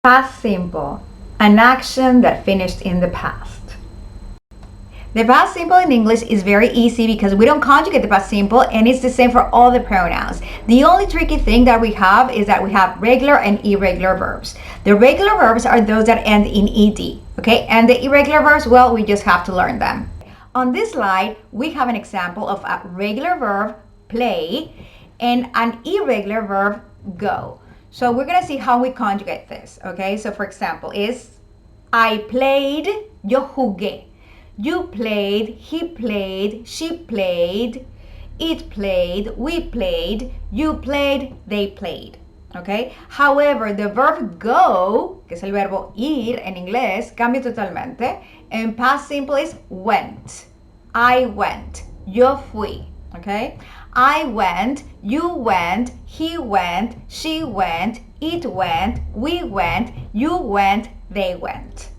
Past simple, an action that finished in the past. The past simple in English is very easy because we don't conjugate the past simple, and it's the same for all the pronouns. The only tricky thing that we have is that we have regular and irregular verbs. The regular verbs are those that end in ed, okay? And the irregular verbs, well, we just have to learn them. On this slide, we have an example of a regular verb, play, and an irregular verb, go. So we're gonna see how we conjugate this, okay? So for example, is I played, yo jugué. You played, he played, she played, it played, we played, you played, they played, okay? However, the verb go, que es el verbo ir en inglés, cambia totalmente. En past simple is went. I went, yo fui, okay? I went, you went, he went, she went, it went, we went, you went, they went.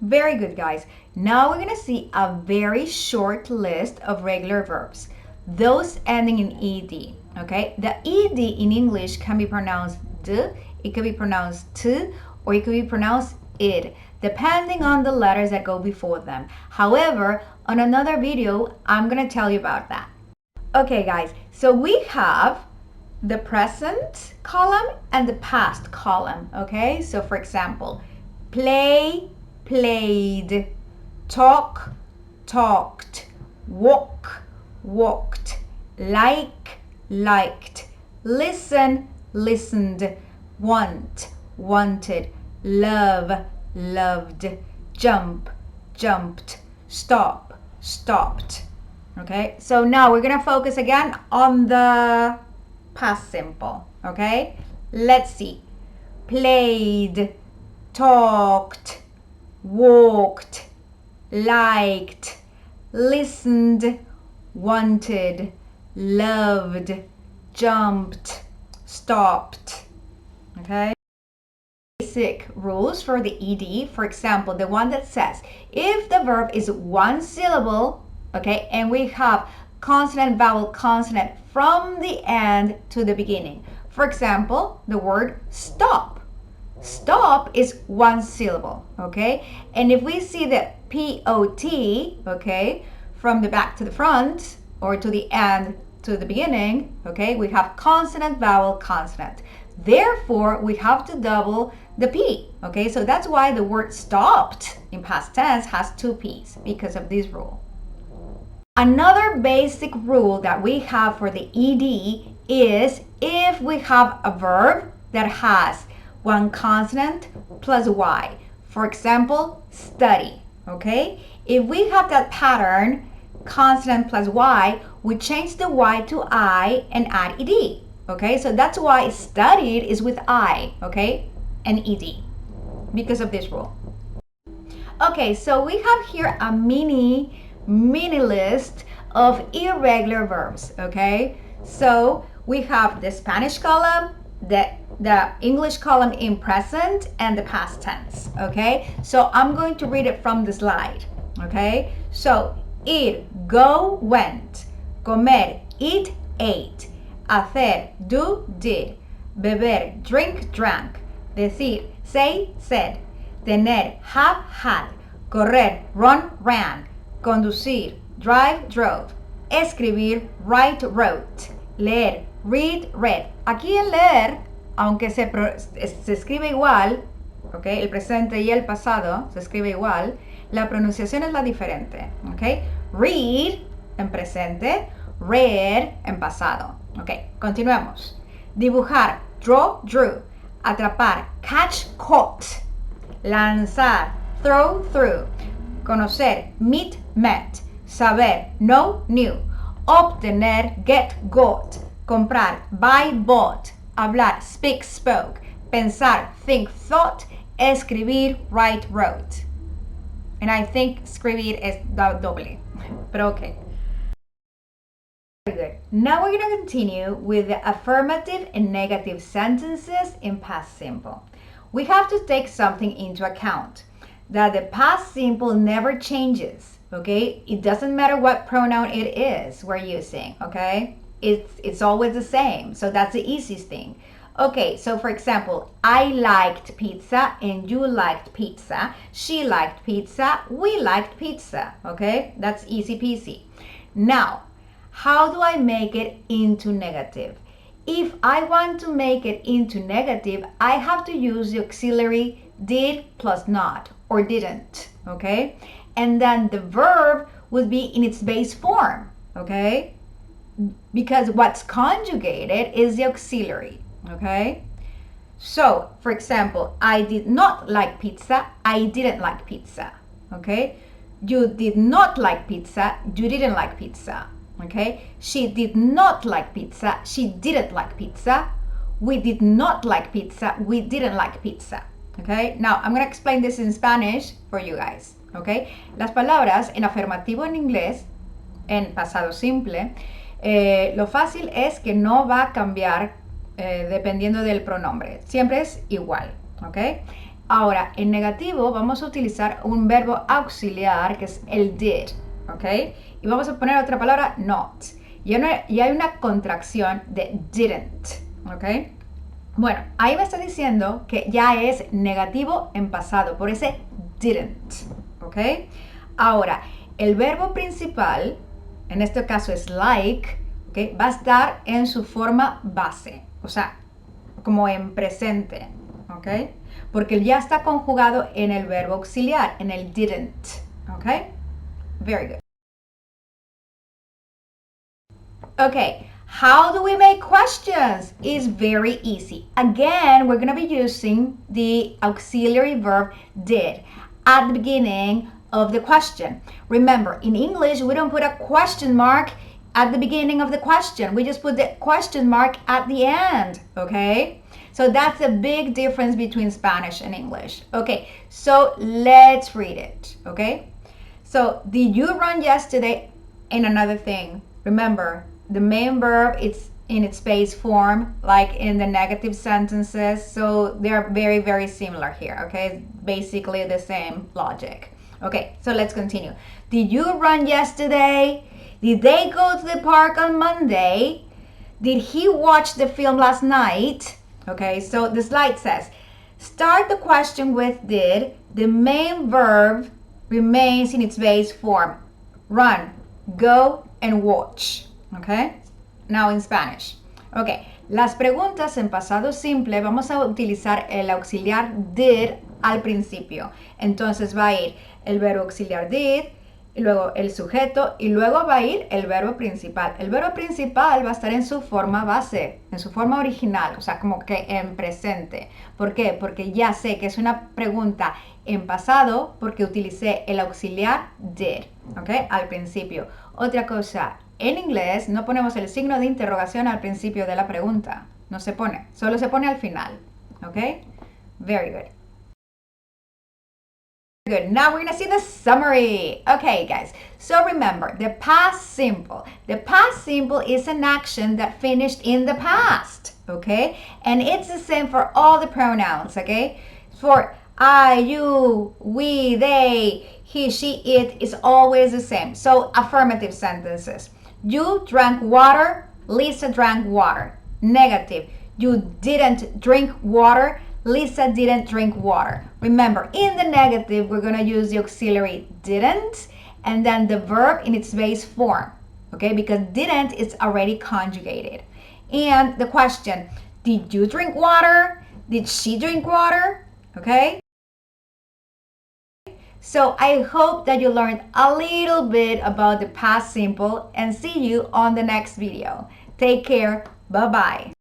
Very good, guys. Now we're gonna see a very short list of regular verbs, those ending in ed, okay? The ed in English can be pronounced d, it could be pronounced t, or it could be pronounced id, depending on the letters that go before them. However, on another video, I'm gonna tell you about that. Okay, guys, so we have the present column and the past column, okay? So for example, play, played, talk, talked, walk, walked, like, liked, listen, listened, want, wanted, love, loved, jump, jumped, stop, stopped. Okay, so now we're gonna focus again on the past simple, okay? Let's see. Played, talked, walked, liked, listened, wanted, loved, jumped, stopped, okay? Basic rules for the ed, for example, the one that says if the verb is one syllable, okay, and we have consonant, vowel, consonant from the end to the beginning. For example, the word stop. Stop is one syllable, okay? And if we see the P-O-T, okay, from the back to the front or to the end to the beginning, okay, we have consonant, vowel, consonant. Therefore, we have to double the P, okay? So that's why the word stopped in past tense has two P's because of this rule. Another basic rule that we have for the ed is if we have a verb that has one consonant plus y. For example, study, okay? If we have that pattern, consonant plus y, we change the y to I and add ed, okay? So that's why studied is with I, okay? And ed, because of this rule. Okay, so we have here a mini list of irregular verbs, okay? So we have the Spanish column, the English column in present, and the past tense, okay? So I'm going to read it from the slide, okay? So ir, go, went, comer, eat, ate, hacer, do, did, beber, drink, drank, decir, say, said, tener, have, had, correr, run, ran, conducir, drive, drove, escribir, write, wrote, leer, read, read. Aquí el leer, aunque se escribe igual, okay, el presente y el pasado se escribe igual, la pronunciación es la diferente, okay? Read en presente, read en pasado. Ok, continuemos. Dibujar, draw, drew. Atrapar, catch, caught. Lanzar, throw, threw. Conocer, meet, met. Saber, know, knew. Obtener, get, got. Comprar, buy, bought. Hablar, speak, spoke. Pensar, think, thought. Escribir, write, wrote. And I think escribir es doble, pero okay. Very good. Now we're going to continue with the affirmative and negative sentences in past simple. We have to take something into account, that the past simple never changes, okay? It doesn't matter what pronoun it is we're using, okay? It's always the same, so that's the easiest thing. Okay, so for example, I liked pizza and you liked pizza. She liked pizza. We liked pizza. Okay, that's easy peasy. Now, how do I make it into negative? If I want to make it into negative, I have to use the auxiliary did plus not or didn't. Okay, and then the verb would be in its base form. Okay, because what's conjugated is the auxiliary. Okay, so for example, I did not like pizza. I didn't like pizza. Okay, you did not like pizza. You didn't like pizza. Okay, she did not like pizza. She didn't like pizza. We did not like pizza. We didn't like pizza. Okay, now I'm going to explain this in Spanish for you guys. Okay, las palabras en afirmativo en inglés, en pasado simple, lo fácil es que no va a cambiar dependiendo del pronombre. Siempre es igual, ¿ok? Ahora, en negativo vamos a utilizar un verbo auxiliar que es el did, ¿ok? Y vamos a poner otra palabra, not. Y hay una contracción de didn't, ¿ok? Bueno, ahí me está diciendo que ya es negativo en pasado, por ese didn't, ¿ok? Ahora, el verbo principal, en este caso es like, ¿ok? Va a estar en su forma base, o sea, como en presente, ¿ok? Porque ya está conjugado en el verbo auxiliar, en el didn't, ¿ok? Very good. Okay, how do we make questions? It's very easy. Again, we're going to be using the auxiliary verb did at the beginning of the question. Remember, in English, we don't put a question mark at the beginning of the question. We just put the question mark at the end, okay? So that's a big difference between Spanish and English. Okay, so let's read it, okay? So, did you run yesterday? And another thing, remember, the main verb, it's in its base form, like in the negative sentences. So they're very, very similar here, okay? Basically the same logic. Okay, so let's continue. Did you run yesterday? Did they go to the park on Monday? Did he watch the film last night? Okay, so the slide says, start the question with did. The main verb remains in its base form. Run, go, and watch. Okay, now in Spanish. Okay, las preguntas en pasado simple vamos a utilizar el auxiliar did al principio. Entonces va a ir el verbo auxiliar did, y luego el sujeto, y luego va a ir el verbo principal. El verbo principal va a estar en su forma base, en su forma original, o sea, como que en presente. ¿Por qué? Porque ya sé que es una pregunta en pasado porque utilicé el auxiliar did, ¿ok? Al principio. Otra cosa, en inglés no ponemos el signo de interrogación al principio de la pregunta. No se pone, solo se pone al final, ¿ok? Very good. Good. Now we're going to see the summary. Okay, guys. So remember, the past simple. The past simple is an action that finished in the past. Okay? And it's the same for all the pronouns. Okay? For I, you, we, they, he, she, it is always the same. So affirmative sentences. You drank water. Lisa drank water. Negative. You didn't drink water. Lisa didn't drink water. Remember, in the negative, we're going to use the auxiliary didn't and then the verb in its base form, okay? Because didn't is already conjugated. And the question, did you drink water? Did she drink water? Okay? So I hope that you learned a little bit about the past simple and see you on the next video. Take care. Bye-bye.